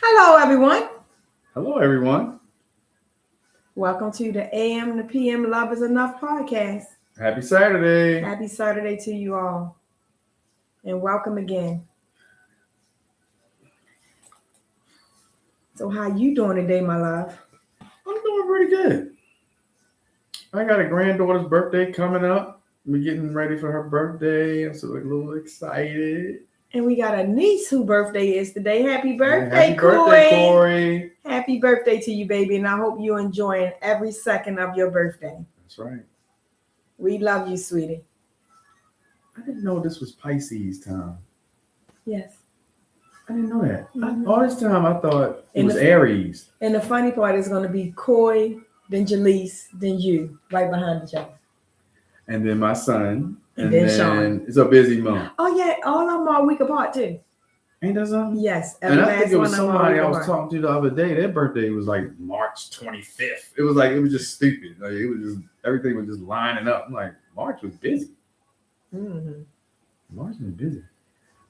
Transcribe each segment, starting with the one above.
Hello, everyone. Hello, everyone. Welcome to the AM to PM Love is Enough podcast. Happy Saturday. Happy Saturday to you all, and welcome again. So, how you doing today, my love? I'm doing pretty good. I got a granddaughter's birthday coming up. We're getting ready for her birthday. I'm so a little excited. And we got a niece whose birthday is today. Happy Yeah, birthday, happy birthday, Corey. Happy birthday to you, baby. And I hope you're enjoying every second of your birthday. That's right. We love you, sweetie. I didn't know this was Pisces time. Yes. I didn't know that. Mhm. All this time I thought it And was the- Aries. And the funny part is going to be Coy, then Jaleese, then you, right behind each other. And then my son. And then Sean. It's a busy month. Oh, yeah. All of them are a week apart, too. Ain't that something? Yes. And I think it was one of them somebody I are a was week apart. talking to the other day. Their birthday was like March 25th. It was just stupid. Like it was just everything was just lining up. I'm like, March was busy. Mhm. March was busy.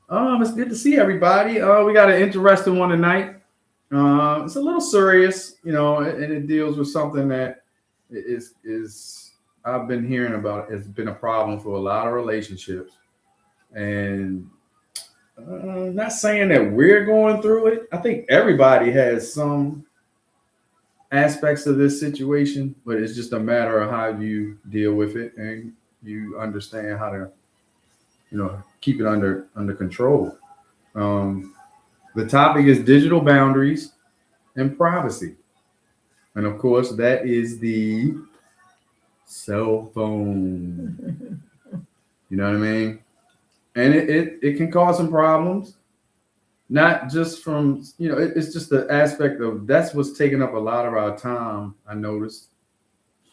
It's good to see everybody. We got an interesting one tonight. It's a little serious, and it deals with something that is I've been hearing about. It's been a problem for a lot of relationships, and not saying that we're going through it. I think everybody has some aspects of this situation, but it's just a matter of how you deal with it and you understand how to, keep it under control. The topic is digital boundaries and privacy, and of course, that is the cell phone. You know what I mean? And it can cause some problems. Not just from, it's just the aspect of that's what's taking up a lot of our time, I noticed,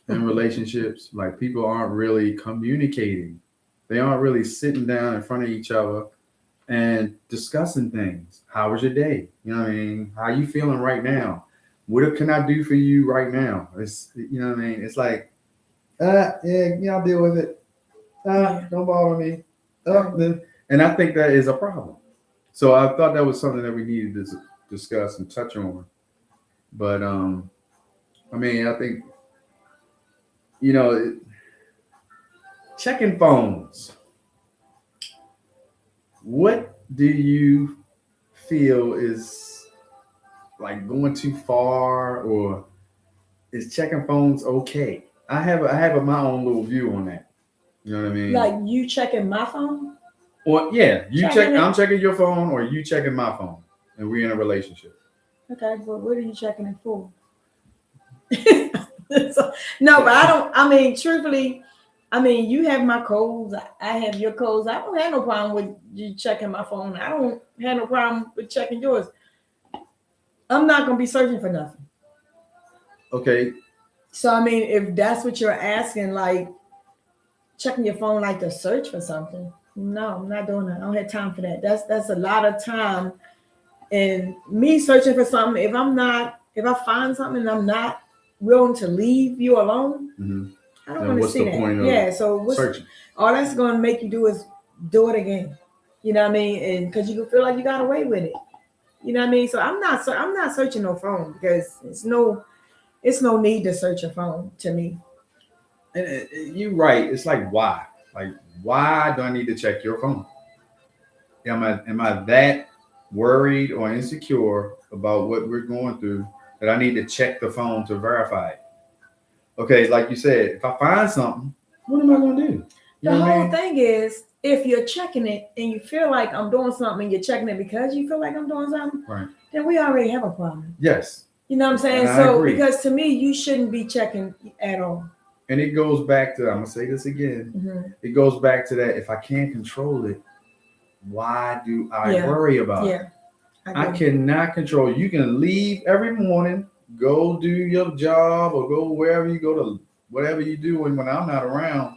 in relationships. Like people aren't really communicating. They aren't really sitting down in front of each other and discussing things. How was your day? You know what I mean? How you feeling right now? What can I do for you right now? It's you know what I mean? It's like, I'll deal with it. Don't bother me. And I think that is a problem. So I thought that was something that we needed to discuss and touch on. But I think checking phones. What do you feel is like going too far, or is checking phones okay? I have my own little view on that. You know what I mean? Like you checking my phone? Or yeah, Checking it. I'm checking your phone, or you checking my phone, and we're in a relationship. Okay, but what are you checking it for? No, but I don't. I mean, truthfully, you have my codes. I have your codes. I don't have no problem with you checking my phone. I don't have no problem with checking yours. I'm not gonna be searching for nothing. Okay. So I mean, if that's what you're asking, like checking your phone like to search for something, no, I'm not doing that. I don't have time for that. That's a lot of time. And me searching for something, if I find something and I'm not willing to leave you alone, I don't want to see that. Yeah, so searching? All that's going to make you do is do it again. You know what I mean? And because you feel like you got away with it. You know what I mean? So I'm not searching no phone because it's no need to search a phone to me. And you're right. It's like why? Like why do I need to check your phone? Am I that worried or insecure about what we're going through that I need to check the phone to verify it? Okay, like you said, if I find something, what am I going to do? The whole thing is, if you're checking it and you feel like I'm doing something and you're checking it because you feel like I'm doing something, right, then we already have a problem. Yes. You know what I'm saying? So, because to me, you shouldn't be checking at all. And it goes back to, I'm going to say this again, it goes back to that if I can't control it, why do I worry about it? I cannot control. You can leave every morning, go do your job or go wherever you go to, whatever you do when I'm not around,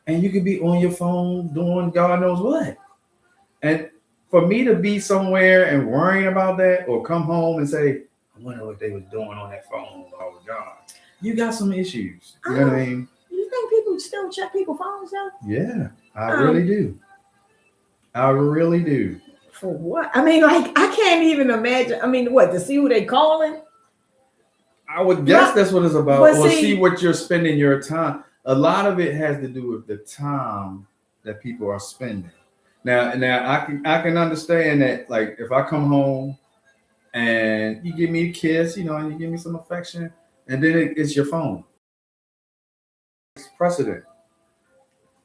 and you could be on your phone doing God knows what. And for me to be somewhere and worrying about that, or come home and say, I wonder what they was doing on that phone. Oh God, you got some issues. You know what I mean? You think people still check people's phones now? Yeah, I really do. I really do. For what? I mean, like, I can't even imagine. I mean, what, to see who they calling? I would guess But- that's what it's about. but Or see- see what you're spending your time. A lot of it has to do with the time that people are spending. Now I can understand that. Like if I come home and you give me a kiss, and you give me some affection, and then it's your phone. It's precedent.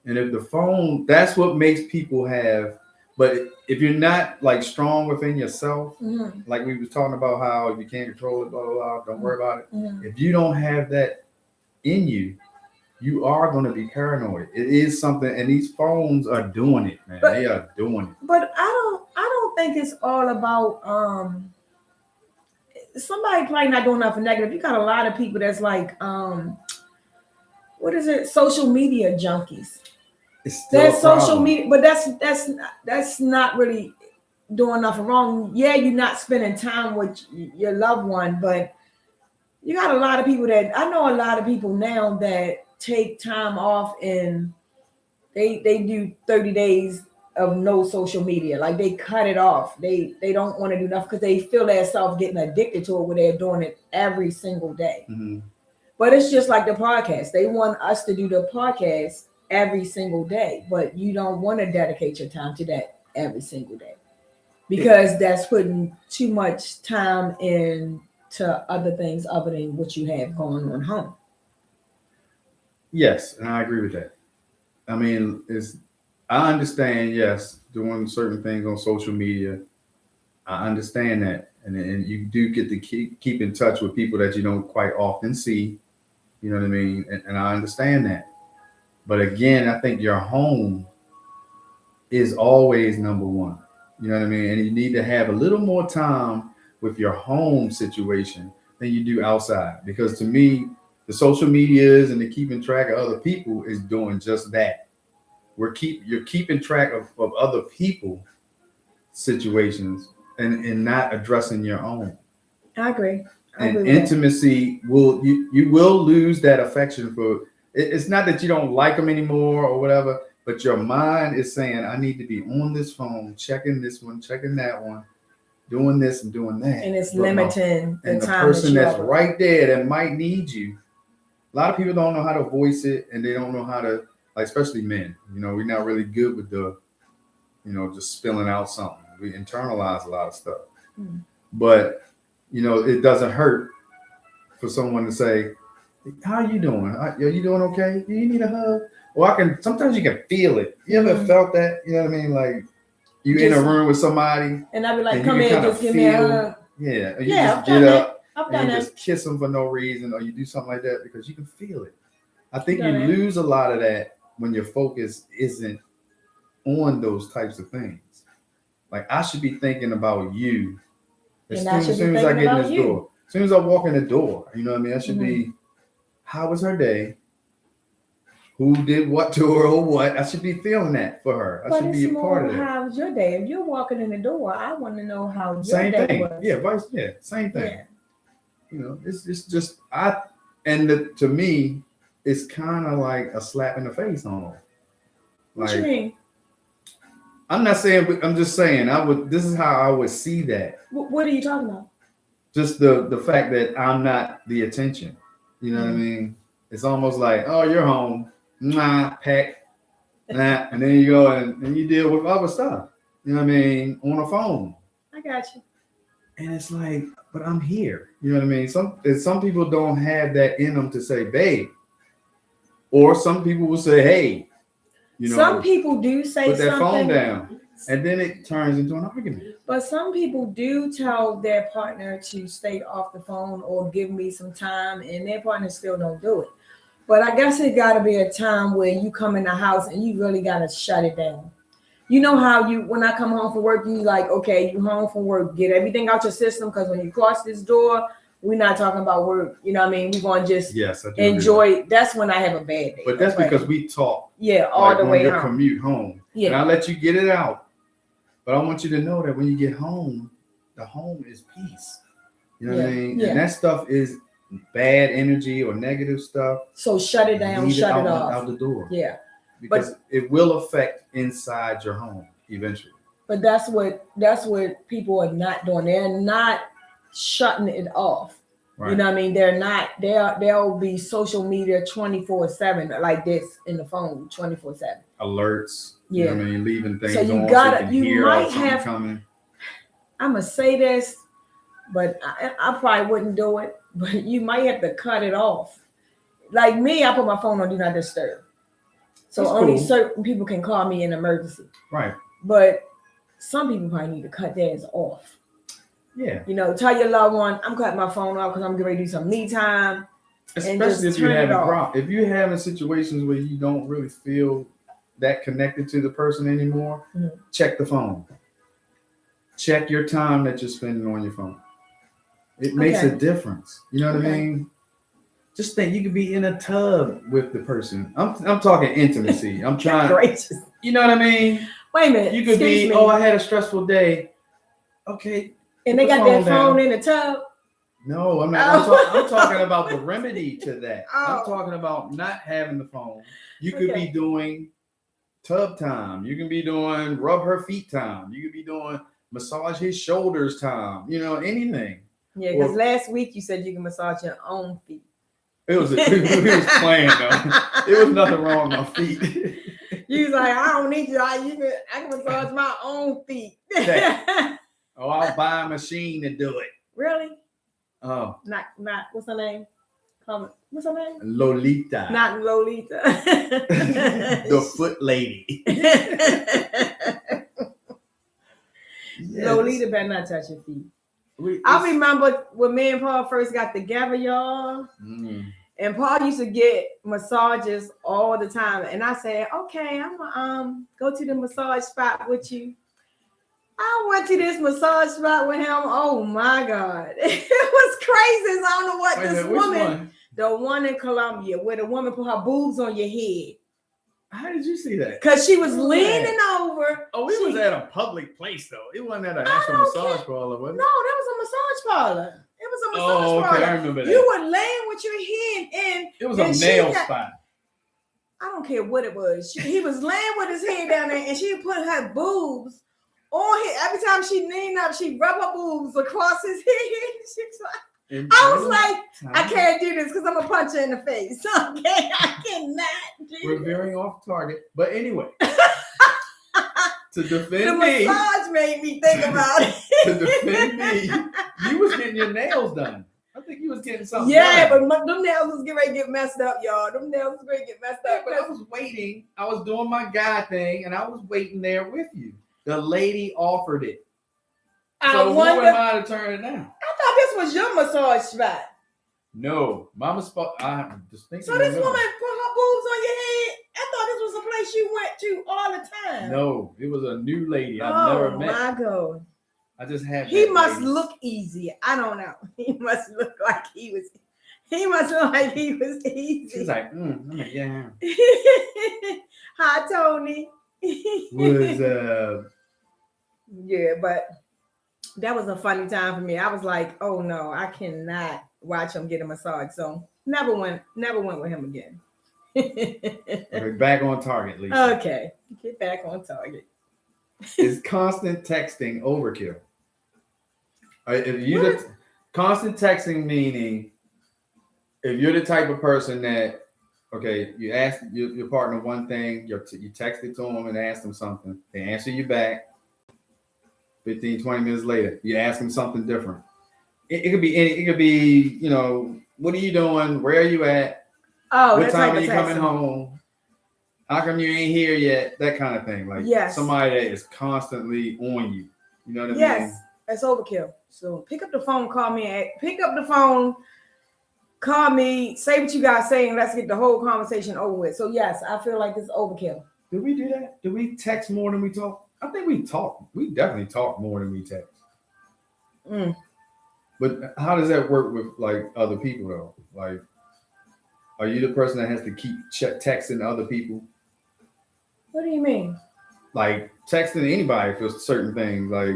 And if the phone, that's what makes people have. But if you're not like strong within yourself, Mhm, like we was talking about how you can't control it, blah blah blah. Don't worry about it. mhm. If you don't have that in you, you are going to be paranoid. It is something, and these phones are doing it, man. But- they are doing it. But I don't think it's all about somebody probably not doing nothing negative. You got a lot of people that's like what is it? Social media junkies. It's still That's a social problem. media, but that's not really doing nothing wrong. Yeah, you're not spending time with your loved one, but you got a lot of people that I know a lot of people now that take time off and they do 30 days of no social media. Like they cut it off. They don't want to do nothing because they feel themselves getting addicted to it when they're doing it every single day. Mhm. But it's just like the podcast. They want us to do the podcast every single day, but you don't want to dedicate your time to that every single day because that's putting too much time into other things other than what you have going on home. Yes, and I agree with that. I mean, I understand. Yes, doing certain things on social media, I understand that, and you do get to keep in touch with people that you don't quite often see. You know what I mean? And I understand that. But again, I think your home is always number one. You know what I mean? And you need to have a little more time with your home situation than you do outside. Because to me, the social medias and the keeping track of other people is doing just that. You're keeping track of other people situations and not addressing your own. I agree. I And agree with intimacy you will lose that affection for it's not that you don't like them anymore or whatever, but your mind is saying, I need to be on this phone, checking this one, checking that one, doing this and doing that. that. And it's But limiting and the the time person that that's you right there that might need you. A lot of people don't know how to voice it, and they don't know how to, like, especially men. We're not really good with just spilling out something. We internalize a lot of stuff. Mm. But it doesn't hurt for someone to say, how are you doing? Are you doing okay? Do you need a hug? Well, sometimes you can feel it. You ever Mhm. felt that? You know what I mean? Like you in a Just- room with somebody. And I'd be like, And come you here, kinda just give me a feel- hug. Yeah. And you Yeah, just I've get done that. up I've and done you that. just kiss them for no reason, or you do something like that because you can feel it. I think you Done it. lose a lot of that when your focus isn't on those types of things. Like I should be thinking about you as And I should be soon as I thinking get in about this you. door. As soon as I walk in the door, you know what I mean? I should be, how was her day? Who did what to her or what? I should be feeling that for her. I But should be it's a part more of that. how's your day? If you're walking in the door, I want to know how your Same day thing. was. Yeah, same thing. Yeah. It's just to me, it's kind of like a slap in the face almost. What you mean? I'm not saying, I'm just saying this is how I would see that. What are you talking about? Just the fact that I'm not the attention. You know what I mean? It's almost like, oh, you're home. Nah, pack. Nah. And then you go and you deal with other stuff. You know what I mean? On a phone. I got you. And it's like, but I'm here. You know what I mean? Some people don't have that in them to say, babe. Or some people will say, hey. Some people do say put that phone something down. And then it turns into an argument. But some people do tell their partner to stay off the phone or give me some time, and their partner still don't do it. But I guess it got to be a time where you come in the house and you really got to shut it down. You know how when I come home from work, you like, okay, you home from work, get everything out your system, because when you cross this door, we're not talking about work. You know what I mean? We're going to just enjoy. That's when I have a bad day. But that's because we talk. Yeah, all the way on your home. commute home. Yeah. And I let you get it out. But I want you to know that when you get home, the home is peace. You know what I mean? Yeah. And that stuff is bad energy or negative stuff. So shut it down, Leave shut it out off. the door. Yeah. Because it will affect inside your home eventually. But that's what people are not doing. They're not shutting it off. Right. You know what I mean? They're not. There'll be social media 24/7 like this in the phone 24/7. Alerts. Yeah. You know what I mean? Leaving things So you on gotta- so you can you hear might something have- coming. I'm gonna say this, but I probably wouldn't do it. But you might have to cut it off. Like me, I put my phone on do not disturb, so That's only cool. certain people can call me in emergency. Right. But some people probably need to cut theirs off. Yeah. You know, tell your loved one, I'm cutting my phone off because I'm getting ready to do some me time. Especially if just you're turn it having off. problems. If you're having situations where you don't really feel that connected to the person anymore, Mhm. check the phone. Check your time that you're spending on your phone. It makes a Okay. difference. You know what I Okay. mean? Just think you could be in a tub with the person. I'm talking intimacy. I'm trying. Gracious. You know what I mean? Wait a minute. You could excuse be. me. Oh, I had a stressful day. Okay. and they put got the their phone phone down. in the tub. No, I'm not. Oh. I'm talking about the remedy to that. I'm Oh. talking about not having the phone. You could Okay. be doing tub time. You can be doing rub her feet time. You could be doing massage his shoulders time. You know, anything. Yeah, because Or- last week you said you can massage your own feet. It was. We was playing though. There was nothing wrong with my feet. You was like, I don't need you. I can massage my own feet. Oh, I'll buy a machine to do it. Really? Oh, Not what's her name? What's her name? Lolita. Not Lolita. The foot lady. Yes. Lolita better not touch your feet. We- I it's- remember when me and Paul first got together, y'all, Mm. and Paul used to get massages all the time. And I said, okay, I'm gonna go to the massage spot with you. I went to this massage spot with him. Oh my God. It was crazy. I don't know what Wait a this minute, which woman, one? the one in Colombia, where the woman put her boobs on your head. How did you see that? Because she was Where was leaning over. Oh, it She- was at a public place though. It wasn't at an I actual don't massage care. parlor, was No, it? that was a massage parlor. It was a massage Oh, okay, parlor. I remember that. You were laying with your hand in. It was and a she nail got- spot. I don't care what it was. He was laying with his head down there, and she put her boobs on his. Every time she leaned up, she rubbed her boobs across his head. She was like- I was like, I can't do this because I'm gonna punch her in the face. Okay, I cannot do We're this. veering off target, but anyway, to The defend me, massage made me think about it. to defend me, you was getting your nails done. I think you was getting something. Yeah, done. but them nails was getting ready to get messed up, y'all. Them nails was ready to get messed Yeah, up. but I was waiting. I was doing my guy thing, and I was waiting there with you. The lady offered it. I So who wonder. am I to turn it down? I thought this was your massage spot. No, Mama spot. I distinctly So this remember. woman put her boobs on your head. I thought this was a place you went to all the time. No, it was a new lady I've never met. my God. I just had. He that must lady. look easy. I don't know. He must look like he was. He must look like he was easy. She's like, I'm like, yeah. Hi, Tony. Was Yeah, but that was a funny time for me. I was like, oh no, I cannot watch him get a massage. So never went with him again. okay, back on target, Lisa. Okay, get back on target. Is constant texting overkill? If you What? constant texting meaning if you're the type of person that you ask your partner one thing, you texted to them and asked them something, they answer you back 15, 20 minutes later, you ask them something different. It could be, what are you doing? Where are you at? Oh, What that time type are of you coming texting. home? How come you ain't here yet? That kind of thing. Like Yes. somebody that is constantly on you. You know what I mean? Yes, that's overkill. So pick up the phone, call me. Pick up the phone, call me, say what you guys say, and let's get the whole conversation over with. So yes, I feel like it's overkill. Did we do that? Did we text more than we talk? I think we talk. We definitely talk more than we text. Mm. But how does that work with like other people though? Like, are you the person that has to keep texting other people? What do you mean? Like texting anybody for certain things. Like,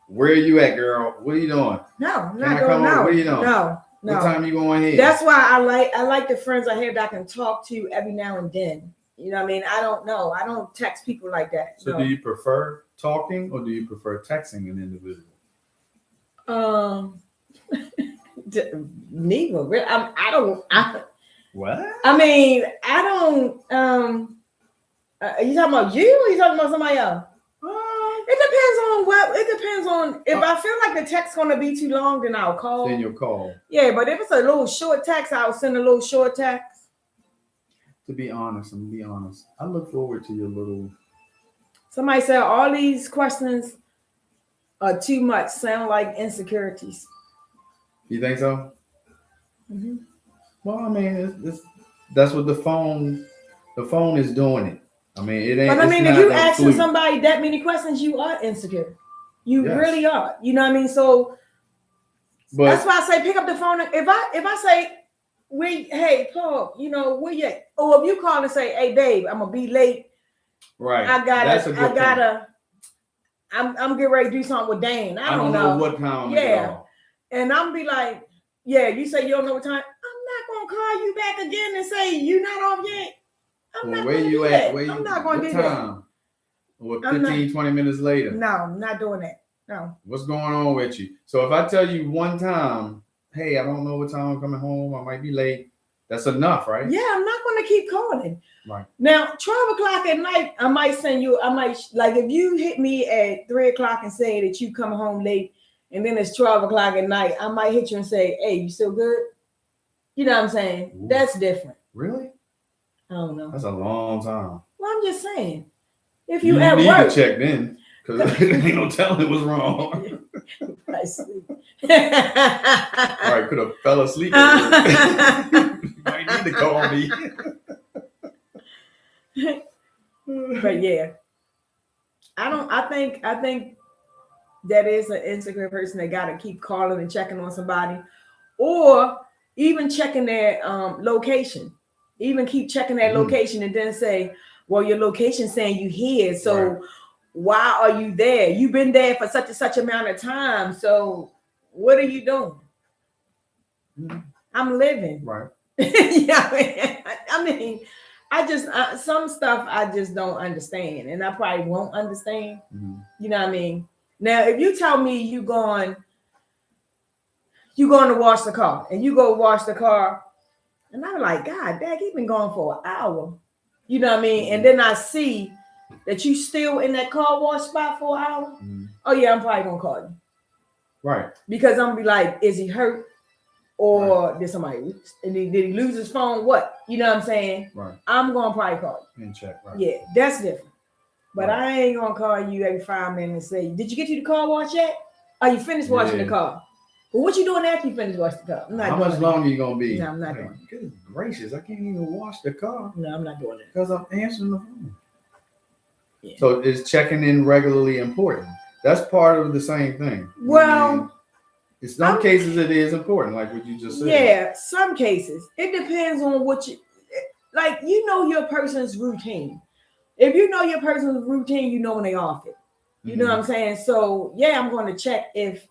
where are you at, girl? What are you doing? No, I'm Can I not come doing over? no. What are you doing? No, What no. time you going here? That's why I like the friends I have that I can talk to every now and then. You know what I mean? I don't know. I don't text people like that. So no. do you prefer talking, or do you prefer texting an individual? Neither. Really, I don't. What? I mean, I don't. Are you talking about you, or you talking about somebody else? It depends on what. It depends on if I feel like the text's gonna be too long, then I'll call. Then you'll call. Yeah, but if it's a little short text, I'll send a little short text. To be honest, I look forward to your little. Somebody said all these questions are too much. Sound like insecurities. You think so? Mm-hmm. Well, I mean, that's what the phone is doing it. I mean, it ain't. But I mean, if not you no asking fluke. somebody that many questions, you are insecure. You Yes. really are. You know what I mean? So But that's why I say pick up the phone. If I say, hey Paul, you know where you at? Or if you call and say, hey babe, I'm gonna be late. right, I'm getting ready to do something with Dane. I don't know what time. Yeah. And I'm be like, yeah, you say you don't know what time. I'm not gonna call you back again and say you not off yet. Well, where you at? I'm not gonna do that. Time? Or 15, 20 minutes later. No, I'm not doing that. No. What's going on with you? So if I tell you one time, hey, I don't know what time I'm coming home. I might be late. That's enough, right? Yeah, I'm not going to keep calling. Right. Now, 12 o'clock at night, I might send you, like if you hit me at 3 o'clock and say that you come home late and then it's 12 o'clock at night, I might hit you and say, hey, you still good? You know what I'm saying? Ooh. That's different. Really? I don't know. That's a long time. Well, I'm just saying. If You at need work. to check then, because ain't no telling what's wrong. I sleep. Right, could have fell asleep. Might need to call me. But yeah, I think that is an insecure person that got to keep calling and checking on somebody, or even checking their location. Even keep checking that location and then say, well, your location saying you here, so Right. Why are you there? You've been there for such and such amount of time, so what are you doing? I'm living. Right. Yeah, I mean, I just some stuff I just don't understand, and I probably won't understand. Mm-hmm. You know what I mean? Now, if you tell me you going to wash the car, and you go wash the car, and I'm like, God, Dad, he been gone for an hour. You know what I mean? And then I see that you still in that car wash spot for an hour. Mm-hmm. Oh yeah, I'm probably gonna call you. Right. Because I'm gonna be like, is he hurt? Or did somebody did he lose his phone? What? You know what I'm saying? Right. I'm gonna probably call you. And check. Right. Yeah, that's different. But Right. I ain't gonna call you every 5 minutes and say, did you get to the car wash yet? Are you finished washing the car? Well, what you doing after you finish washing the car? I'm not How doing much that. longer you gonna be? No, I'm not doing it. Goodness gracious, I can't even wash the car No, I'm not doing it. because I'm answering the phone. Yeah. So is checking in regularly important? That's part of the same thing. Well, I mean, in some cases it is important, like what you just said. Yeah, some cases. It depends on what you like. You know your person's routine. If you know your person's routine, you know when they off it. You know what I'm saying? So yeah, I'm going to check if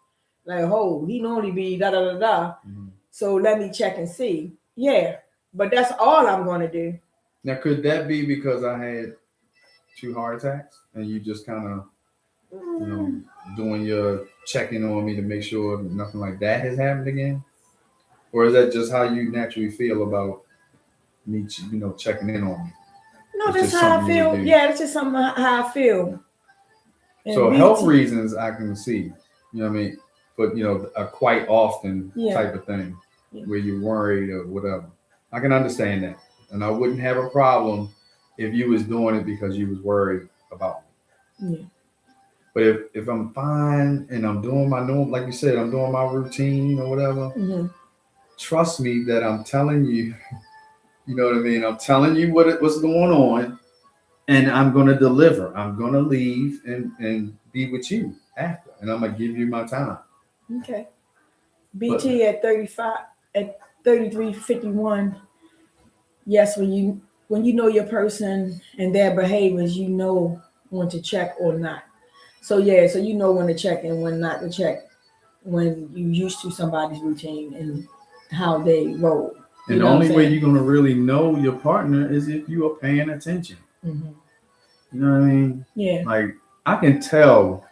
like, oh, he normally be da da da da. Mm-hmm. So let me check and see. Yeah, but that's all I'm going to do. Now, could that be because I had 2 heart attacks and you just kind of, you know, doing your checking on me to make sure nothing like that has happened again? Or is that just how you naturally feel about me, you know, checking in on me? No, It's that's just how I something you feel. would do. Yeah, that's just something how I feel. And So me health too. reasons I can see, you know what I mean? But, you know, a quite often type of thing where you're worried or whatever. I can understand that. And I wouldn't have a problem if you was doing it because you was worried about me. Yeah. But if I'm fine and I'm doing my normal, like you said, I'm doing my routine or whatever, trust me that I'm telling you, you know what I mean? I'm telling you what's going on and I'm going to deliver. I'm going to leave and be with you after. And I'm going to give you my time. Okay. BT at 35, at 33:51. Yes, when you know your person and their behaviors, you know when to check or not. So yeah, so you know when to check and when not to check when you used to somebody's routine and how they roll. And the only way you're gonna really know your partner is if you are paying attention. Mm-hmm. You know what I mean? Yeah. Like I can tell.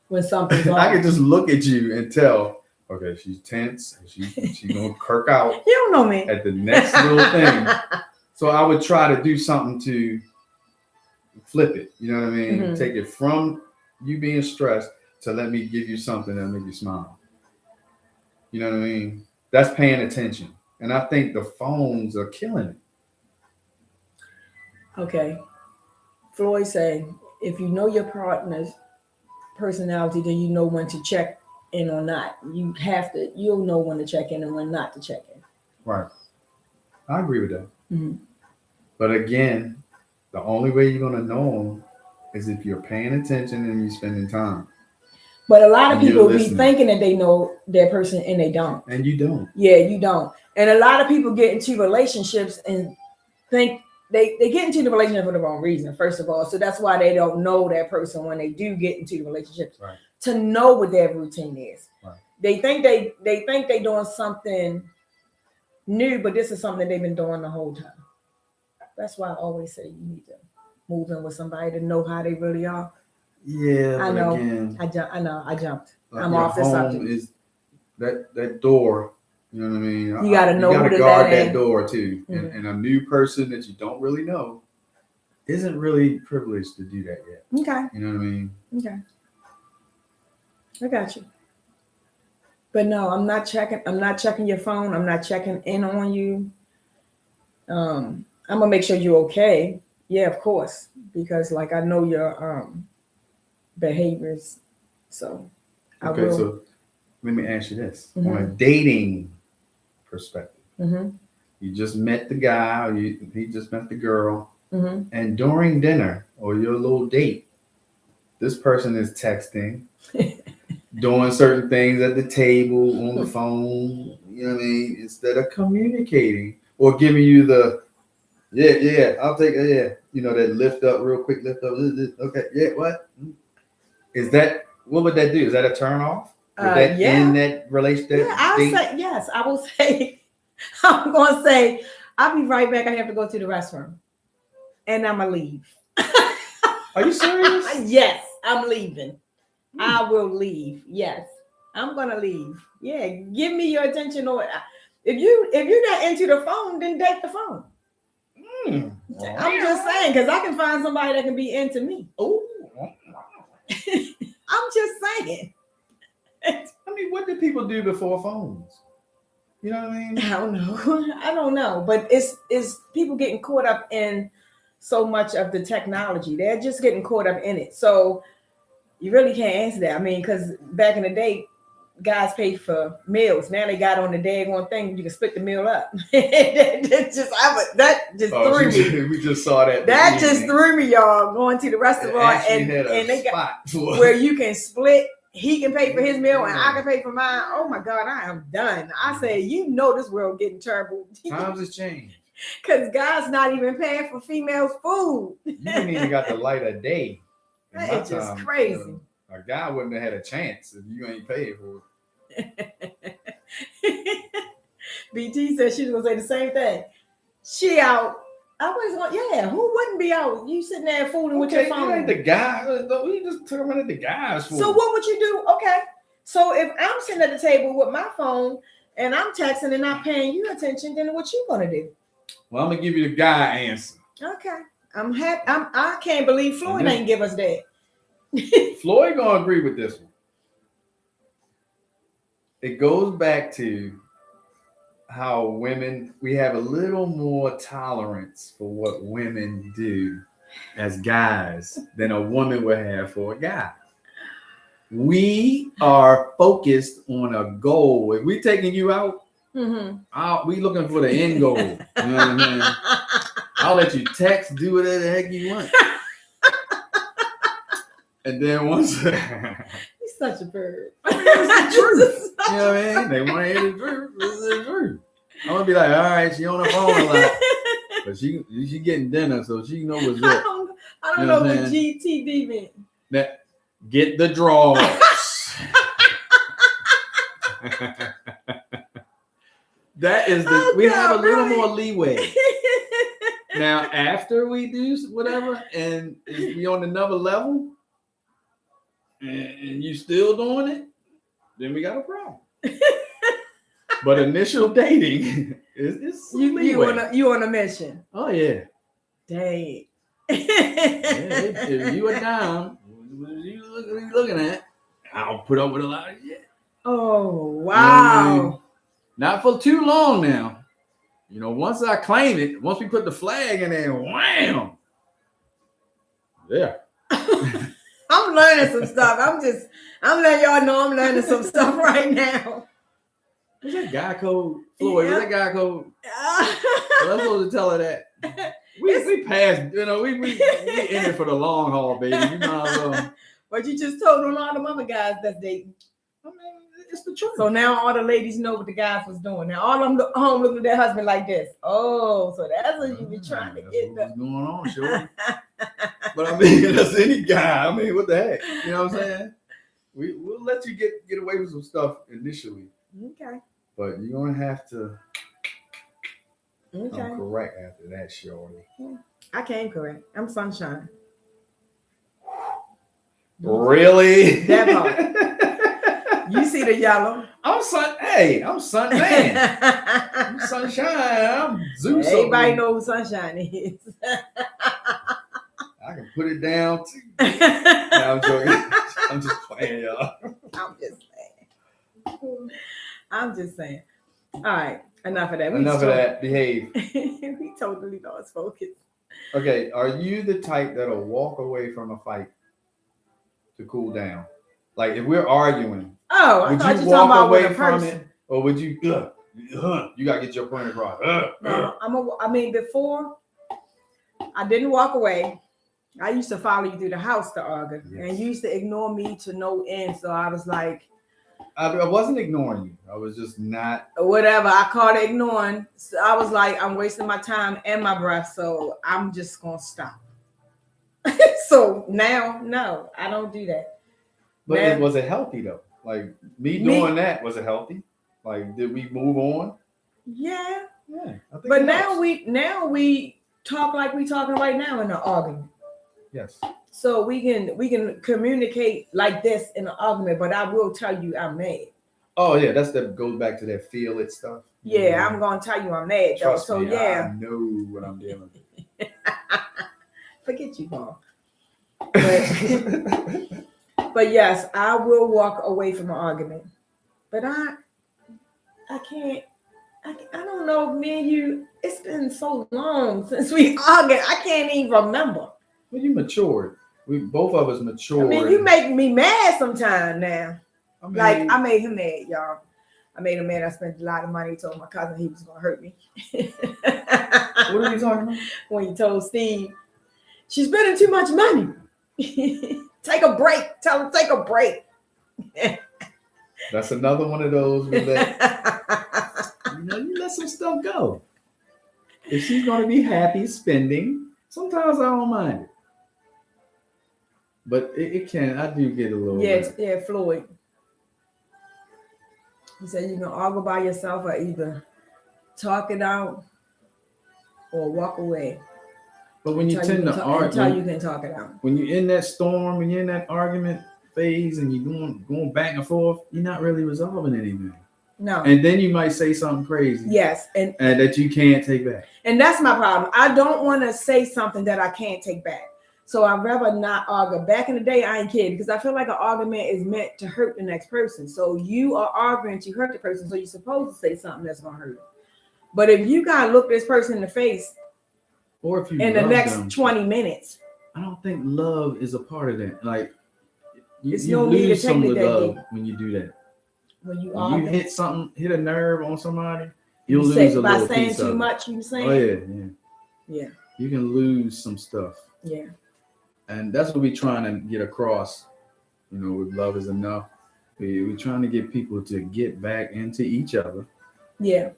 when something's off. I can just look at you and tell. Okay, she's tense. She's gonna kirk out You don't know me. at the next little thing. So I would try to do something to flip it. You know what I mean? Mhm. Take it from you being stressed to let me give you something that'll make you smile. You know what I mean? That's paying attention. And I think the phones are killing it. Okay. Floyd said, if you know your partner's personality, then you know when to check in or not. You'll know when to check in and when not to check in. Right. I agree with that. Mhm. But again, the only way you're gonna know them is if you're paying attention and you're spending time. But a lot of And you're people be listening. thinking that they know their person and they don't. And you don't. Yeah, you don't. And a lot of people get into relationships and think they get into the relationship for the wrong reason, first of all. So that's why they don't know that person when they do get into the relationships, Right. to know what their routine is. Right. They think they doing something new, but this is something that they've been doing the whole time. That's why I always say you need to move in with somebody to know how they really are. Yeah, I but know. again, I jumped. like I'm your off the home subject. is that door. You know what I mean? You gotta know You who gotta to guard let that in. door too. Mhm. And a new person that you don't really know isn't really privileged to do that yet. Okay. You know what I mean? Okay. I got you. But no, I'm not checking your phone. I'm not checking in on you. I'm gonna make sure you're okay. Yeah, of course. Because like I know your behaviors. So I Okay, will. so let me ask you this. Mhm. On a dating perspective, Mm-hmm. you just met the guy or he just met the girl, Mm-hmm. and during dinner or your little date, this person is texting, doing certain things at the table, on the phone, you know what I mean, instead of communicating or giving you the, yeah, I'll take it, yeah, you know, that lift up, real quick lift up, okay, yeah, what? What would that do? Is that a turn off? Would that Yeah. end that relationship? Yeah, I'll say yes. I will say. I'm gonna say I'll be right back. I have to go to the restroom, and I'm gonna leave. Are you serious? Yes, I'm leaving. I will leave. Yes, I'm gonna leave. Yeah, give me your attention. Or if you're not into the phone, then take the phone. I'm just saying because I can find somebody that can be into me. Oh, I'm just saying. I mean, what did people do before phones? You know what I mean? I don't know. But it's people getting caught up in so much of the technology. They're just getting caught up in it. So you really can't answer that. I mean, because back in the day, guys paid for meals. Now they got on the daggone thing. You can split the meal up. That just threw me. We just saw that. That just threw me, y'all. Going to the restaurant and they got where you can split. He can pay for his meal and I can pay for mine. Oh my God, I am done. I say, you know, this world getting terrible. Times has changed. Because guys not even paying for females' food. You ain't even got the light of day. It's just crazy. A guy wouldn't have had a chance if you ain't paid for it. BT said she was gonna say the same thing. She out. I was going, yeah, who wouldn't be out? You sitting there fooling with your phone. You ain't the guy. We just talking about the guys. So what would you do? Okay. So if I'm sitting at the table with my phone and I'm texting and not paying you attention, then what you gonna do? Well, I'm gonna give you the guy answer. Okay. I'm happy. I can't believe Floyd ain't give us that. Floyd gonna agree with this one. It goes back to how we have a little more tolerance for what women do as guys than a woman would have for a guy. We are focused on a goal. If we taking you out, we looking for the end goal. You know what I mean? I'll let you text, do whatever the heck you want. And then once he's such a bird. It's the truth. You know what I mean? They want to hear the truth. It's the truth. I'm gonna be like, all right, she on the phone a lot, but she getting dinner, so she know what's up. I don't know what GTD meant. That get the drawers. That is we have a little more leeway. Now, after we do whatever and we on another level, and you still doing it, then we got a problem. But initial dating is you on a mission. Oh yeah. Dang. If you a dime, you looking at, I'll put up with a lot of shit. Oh wow. You know what I mean? Not for too long now. You know, once I claim it, once we put the flag in there, wham. Yeah. I'm learning some stuff. I'm letting y'all know I'm learning some stuff right now. Was that guy code? Floyd, was that guy code? Well, I'm supposed to tell her that. We passed, you know, we in it for the long haul, baby. You know. But you just told a lot of other guys that's dating. I mean, it's the truth. So now all the ladies know what the guys was doing. Now all of them home looking at their husband like this. Oh, so that's what you be trying to get. What's going on, sure. But I mean, that's any guy. I mean, what the heck? You know what I'm saying? We'll let you get away with some stuff initially. Okay. But you're gonna have to. Okay. I'm correct after that, shorty. I can't correct. I'm sunshine. Really? That part. You see the yellow. I'm sun man. I'm sunshine. I'm Zeus. Everybody knows who sunshine is. I can put it down too. No, I'm joking. I'm just playing, y'all. I'm just saying. All right. Enough of that. Enough of that. Behave. We totally lost focus. Okay. Are you the type that'll walk away from a fight to cool down? Like if we're arguing, I thought you were talking about with a person. Or would you? You gotta get your point across. No, before I didn't walk away. I used to follow you through the house to argue, and you used to ignore me to no end. So I was like, I wasn't ignoring you. I was just not. Whatever. I called it ignoring. So I was like, I'm wasting my time and my breath. So I'm just gonna stop. So now, no, I don't do that. But was it healthy though? Like me doing that, was it healthy? Like, did we move on? Yeah. Yeah. I think but now we talk like we talking right now in an argument. Yes. So we can communicate like this in an argument, but I will tell you I'm mad. Oh yeah, that goes back to that feel it stuff. Yeah, I'm gonna tell you I'm mad. Trust though. So me, yeah. I know what I'm dealing with. Forget you, Paul. But yes, I will walk away from an argument. But I can't. I don't know if me and you. It's been so long since we argued. I can't even remember. Well, you matured. We both of us matured. I mean, you make me mad sometimes now. I made him mad, y'all. I made him mad. I spent a lot of money. Told my cousin he was gonna hurt me. What are you talking about? When you told Steve, she's spending too much money. Take a break. Tell him take a break. That's another one of those where you let some stuff go. If she's gonna be happy spending, sometimes I don't mind it. But it can. I do get a little. Yeah, Floyd. He said you can argue by yourself or either talk it out or walk away. But when you tend to argue, until you can talk it out. When you're in that storm, when you're in that argument phase, and you're going back and forth, you're not really resolving anything. No. And then you might say something crazy. Yes, and that you can't take back. And that's my problem. I don't want to say something that I can't take back. So I'd rather not argue. Back in the day, I ain't kidding because I feel like an argument is meant to hurt the next person. So you are arguing to hurt the person. So you're supposed to say something that's going to hurt them. But if you got to look this person in the face or if you in the next 20 minutes. I don't think love is a part of that. Like, you no lose some of the love when you do that. When you hit a nerve on somebody, you'll lose a little piece of it. By saying too much, you saying? Oh, yeah. You can lose some stuff. Yeah. And that's what we're trying to get across, with Love Is Enough. We're trying to get people to get back into each other. Yeah.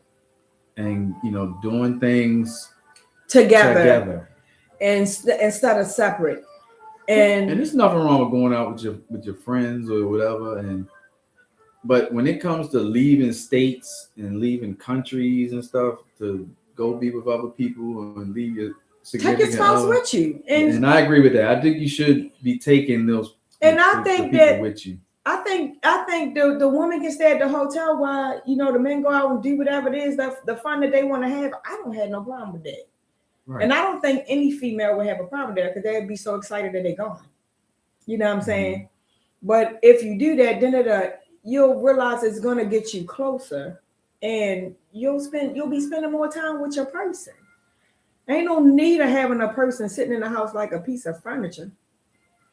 And, doing things together. And instead of separate. And there's nothing wrong with going out with your friends or whatever. But when it comes to leaving states and leaving countries and stuff to go be with other people and leave your significant take your spouse other, with you. And I agree with that. I think you should be taking those And I the think people that with you. I think the woman can stay at the hotel while the men go out and do whatever it is the fun that they want to have. I don't have no problem with that. Right. And I don't think any female would have a problem with that because they'd be so excited that they're gone. You know what I'm saying? But if you do that, then you'll realize it's gonna get you closer, and you'll be spending more time with your person. Ain't no need of having a person sitting in the house like a piece of furniture.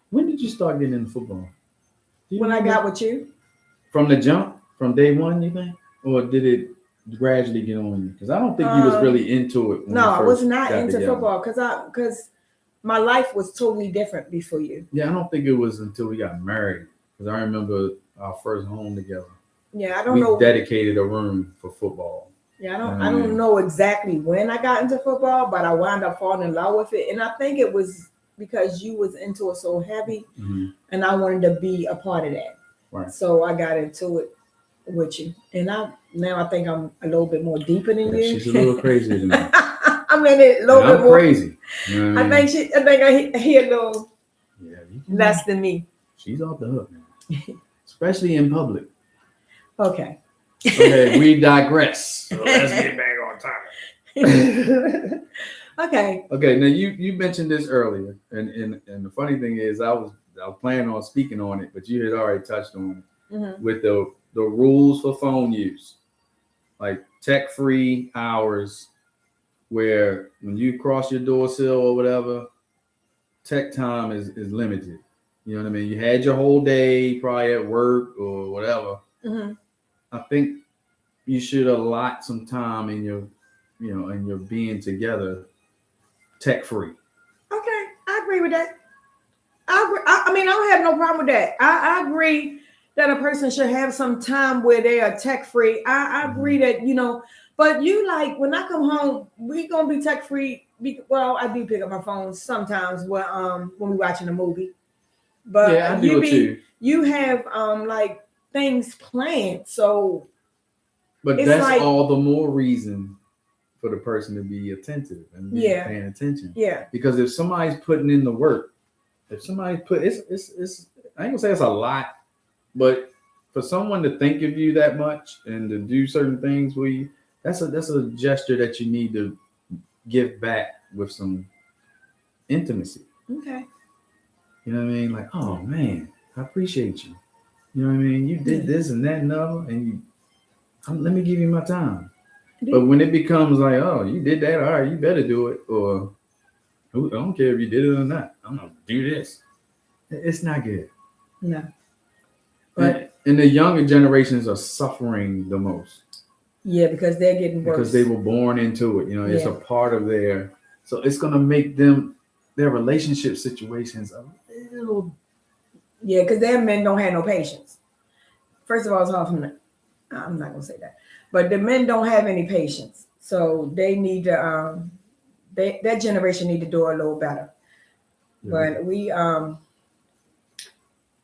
When did you start getting into football? When I got with you, from the jump, from day one, you think, or did it gradually get on you? Because I don't think you was really into it. No, I was not into football because my life was totally different before you. Yeah, I don't think it was until we got married. Because I remember our first home together. Yeah, I don't know. We dedicated a room for football. Yeah, I don't know exactly when I got into football, but I wound up falling in love with it, and I think it was because you was into it so heavy, and I wanted to be a part of that. Right. So I got into it with you, and now I think I'm a little bit more deeper than you. She's a little crazier than me. I mean, a little bit more crazy. You know what I mean? I think I hear a little less than me. She's off the hook, man. Especially in public. Okay. Okay, we digress. So let's get back on topic. Okay. Okay. Now you mentioned this earlier, and the funny thing is, I was planning on speaking on it, but you had already touched on it with the rules for phone use, like tech-free hours, where when you cross your door sill or whatever, tech time is limited. You know what I mean? You had your whole day probably at work or whatever. I think you should allot some time in your being together, tech free. Okay, I agree with that. I mean, I don't have no problem with that. I agree that a person should have some time where they are tech free. I agree that but you when I come home, we gonna be tech free. Well, I do pick up my phone sometimes when we watching a movie. But yeah, I do it too. You have things planned, so. But that's all the more reason for the person to be attentive and be paying attention. Yeah. Because if somebody's putting in the work, if somebody it's I ain't gonna say it's a lot, but for someone to think of you that much and to do certain things for you, that's a gesture that you need to give back with some intimacy. Okay. You know what I mean? Like, oh man, I appreciate you. You know what I mean? You did this and that and other, and let me give you my time. But when it becomes like, oh, you did that, all right, you better do it, or I don't care if you did it or not, I'm gonna do this. It's not good. No. But and the younger generations are suffering the most. Yeah, because they're getting worse. Because they were born into it. It's a part of so it's gonna make their relationship situations a little. Yeah, because their men don't have no patience. First of all, it's hard for them. I'm not gonna say that, but the men don't have any patience, so they need to. That generation need to do a little better. Yeah. But we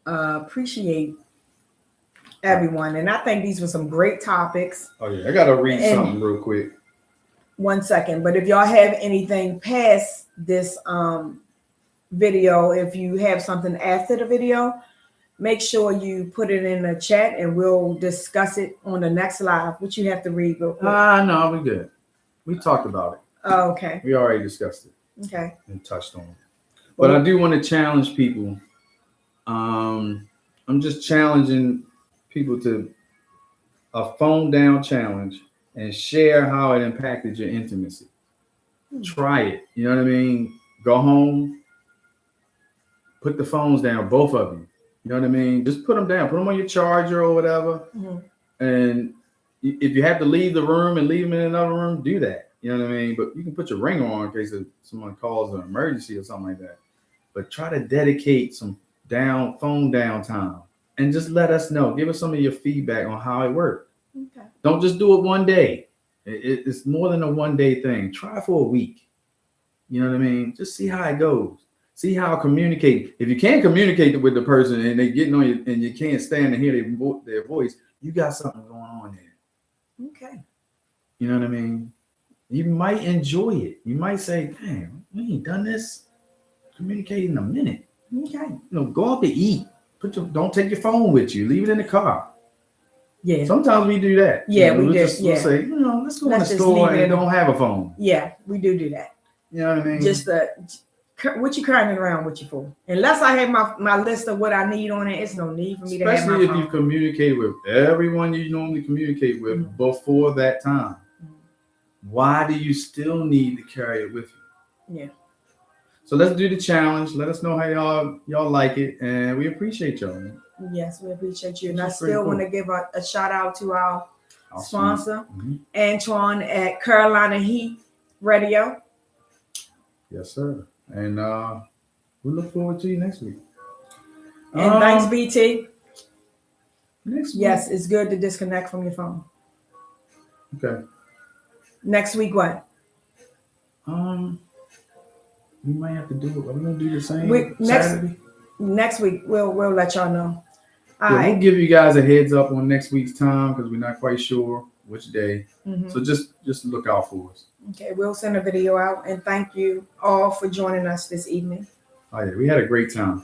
appreciate everyone, and I think these were some great topics. Oh yeah, I gotta read something real quick. 1 second, but if y'all have anything past this video, if you have something after the video, make sure you put it in the chat and we'll discuss it on the next live, which you have to read real quick. No, we good. We talked about it. Oh, okay. We already discussed it. Okay. And touched on it. But I do want to challenge people. I'm just challenging people to a phone down challenge and share how it impacted your intimacy. Try it. You know what I mean? Go home, put the phones down, both of you. You know what I mean? Just put them down. Put them on your charger or whatever. And if you have to leave the room and leave them in another room, do that. You know what I mean? But you can put your ringer on in case someone calls an emergency or something like that. But try to dedicate some phone down time and just let us know. Give us some of your feedback on how it worked. Okay. Don't just do it one day. It's more than a 1 day thing. Try for a week. You know what I mean? Just see how it goes. See how communicate. If you can't communicate with the person and they getting on you and you can't stand to hear their voice, you got something going on there. Okay. You know what I mean? You might enjoy it. You might say, "Damn, we ain't done this. Communicate in a minute." Okay. Go out to eat. don't take your phone with you. Leave it in the car. Yeah. Sometimes we do that. Yeah, we'll we do. We'll say, let's go in the Let's just store leave it and in- don't have a phone. Yeah, we do that. You know what I mean? Just what you carrying around with you for? Unless I have my list of what I need on it, it's no need for me to have my Especially if phone. you communicate with everyone you normally communicate with Mhm. before that time. Mhm. Why do you still need to carry it with you? Yeah. So let's do the challenge. Let us know how y'all like it, and we appreciate y'all. Man. Yes, we appreciate you. And I This is pretty still cool. want to give a shout out to our sponsor, Mhm. Antoine at Carolina Heat Radio. Yes, sir. And we look forward to you next week. And thanks, BT. Next week. Yes, it's good to disconnect from your phone. Okay. Next week, what? We might have to do it. Are we gonna do the same Next Saturday? Next week, we'll let y'all know. All Yeah, right. we'll give you guys a heads up on next week's time because we're not quite sure which day. Mhm. So just look out for us. Okay, we'll send a video out, and thank you all for joining us this evening. Oh yeah, we had a great time.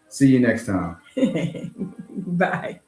See you next time. Bye.